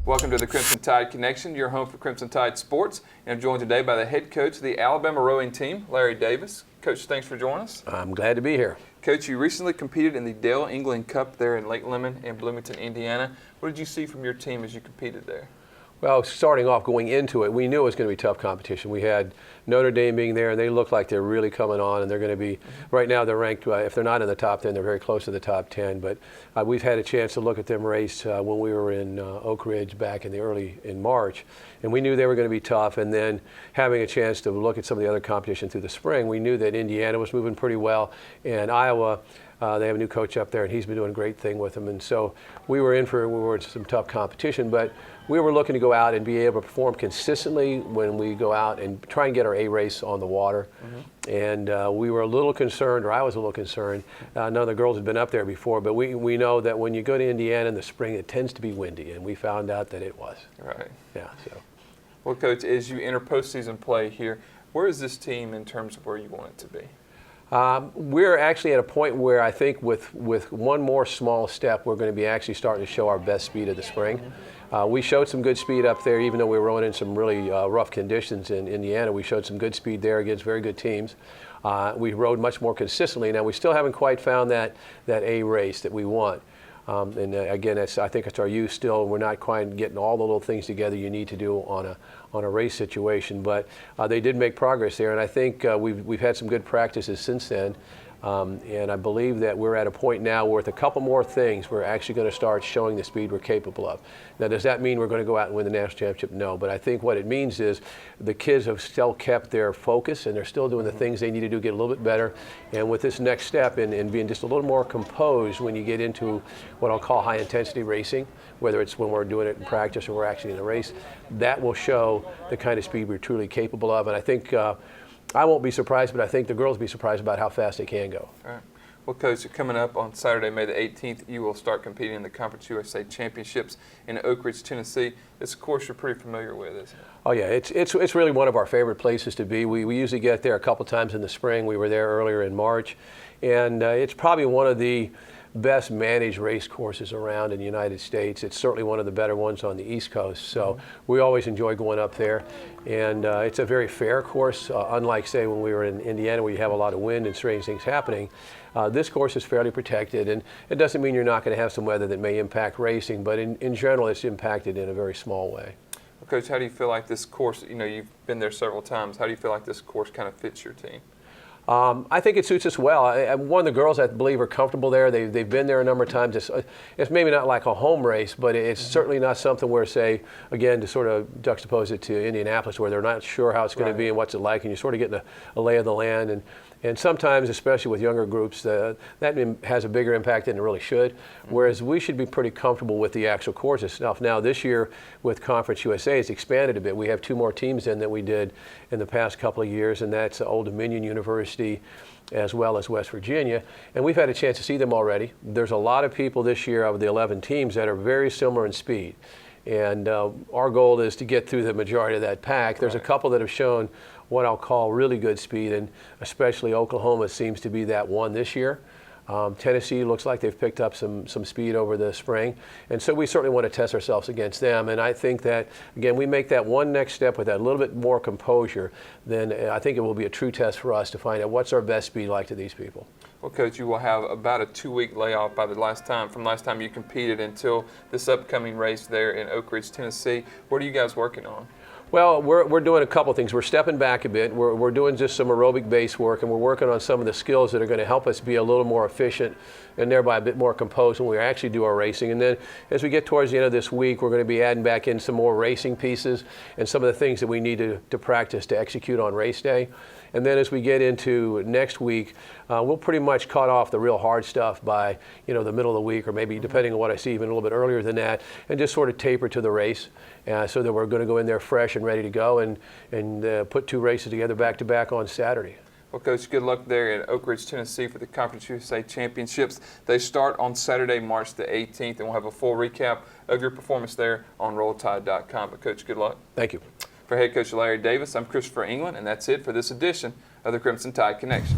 Welcome to the Crimson Tide Connection, your home for Crimson Tide sports. And I'm joined today by the head coach of the Alabama rowing team, Larry Davis. Coach, thanks for joining us. I'm glad to be here. Coach, you recently competed in the Dale England Cup there in Lake Lemon in Bloomington, Indiana. What did you see from your team as you competed there? Well, starting off going into it, we knew it was going to be tough competition. We had Notre Dame being there, and they look like they're really coming on, and they're going to be, right now they're ranked, if they're not in the top 10, they're very close to the top 10. But we've had a chance to look at them race when we were in Oak Ridge back in March, and we knew they were going to be tough. And then having a chance to look at some of the other competition through the spring, we knew that Indiana was moving pretty well, and Iowa, they have a new coach up there, and he's been doing a great thing with them. And so we were in some tough competition, but we were looking to go out and be able to perform consistently when we go out and try and get our A race on the water. And we were a little concerned, or I was a little concerned. None of the girls had been up there before, but we know that when you go to Indiana in the spring, it tends to be windy, and we found out that it was. Right. Yeah. So. Well, Coach, as you enter postseason play here, where is this team in terms of where you want it to be? We're actually at a point where I think with one more small step, we're going to be actually starting to show our best speed of the spring. We showed some good speed up there, even though we were rowing in some really rough conditions in Indiana. We showed some good speed there against very good teams. We rowed much more consistently. Now, we still haven't quite found that A race that we want. Again, I think it's our youth still. We're not quite getting all the little things together you need to do on a race situation, but they did make progress there, and I think we've had some good practices since then. And I believe that we're at a point now where with a couple more things, we're actually going to start showing the speed we're capable of. Now, does that mean we're going to go out and win the national championship? No, but I think what it means is the kids have still kept their focus, and they're still doing the things they need to do to get a little bit better. And with this next step in being just a little more composed when you get into what I'll call high-intensity racing, whether it's when we're doing it in practice or we're actually in a race, that will show the kind of speed we're truly capable of. And I think I won't be surprised, but I think the girls will be surprised about how fast they can go. All right. Well, Coach, coming up on Saturday, May the 18th, you will start competing in the Conference USA Championships in Oak Ridge, Tennessee. This course you're pretty familiar with, isn't it? Oh, yeah. It's really one of our favorite places to be. We usually get there a couple times in the spring. We were there earlier in March. And it's probably one of the best managed race courses around in the United States. It's certainly one of the better ones on the East Coast. So we always enjoy going up there. And it's a very fair course, unlike, say, when we were in Indiana where you have a lot of wind and strange things happening. This course is fairly protected, and it doesn't mean you're not going to have some weather that may impact racing, but in general it's impacted in a very small way. Well, Coach, how do you feel like this course, you've been there several times, how do you feel like this course kind of fits your team? I think it suits us well. One of the girls, I believe, are comfortable there. They've been there a number of times. It's maybe not like a home race, but it's certainly not something where, say, again, to sort of juxtapose it to Indianapolis, where they're not sure how it's going to be and what's it like, and you're sort of getting a lay of the land. And sometimes, especially with younger groups, that has a bigger impact than it really should, whereas we should be pretty comfortable with the actual course itself. Now, this year with Conference USA, it's expanded a bit. We have two more teams in than we did in the past couple of years, and that's Old Dominion University as well as West Virginia. And we've had a chance to see them already. There's a lot of people this year of the 11 teams that are very similar in speed. And our goal is to get through the majority of that pack. There's a couple that have shown what I'll call really good speed, and especially Oklahoma seems to be that one this year. Tennessee looks like they've picked up some speed over the spring, and so we certainly want to test ourselves against them. And I think that, again, we make that one next step with that little bit more composure, then I think it will be a true test for us to find out what's our best speed like to these people. Well, Coach, you will have about a 2-week layoff from last time you competed until this upcoming race there in Oak Ridge, Tennessee. What are you guys working on? Well, we're doing a couple things. We're stepping back a bit. We're doing just some aerobic base work, and we're working on some of the skills that are going to help us be a little more efficient and thereby a bit more composed when we actually do our racing. And then as we get towards the end of this week, we're going to be adding back in some more racing pieces and some of the things that we need to practice to execute on race day. And then as we get into next week, we'll pretty much cut off the real hard stuff by the middle of the week, or maybe depending on what I see, even a little bit earlier than that, and just sort of taper to the race so that we're going to go in there fresh and ready to go and put two races together back to back on Saturday. Well, Coach, good luck there in Oak Ridge, Tennessee for the Conference USA Championships. They start on Saturday, March the 18th, and we'll have a full recap of your performance there on RollTide.com. But, Coach, good luck. Thank you. For head coach Larry Davis, I'm Christopher England, and that's it for this edition of the Crimson Tide Connection.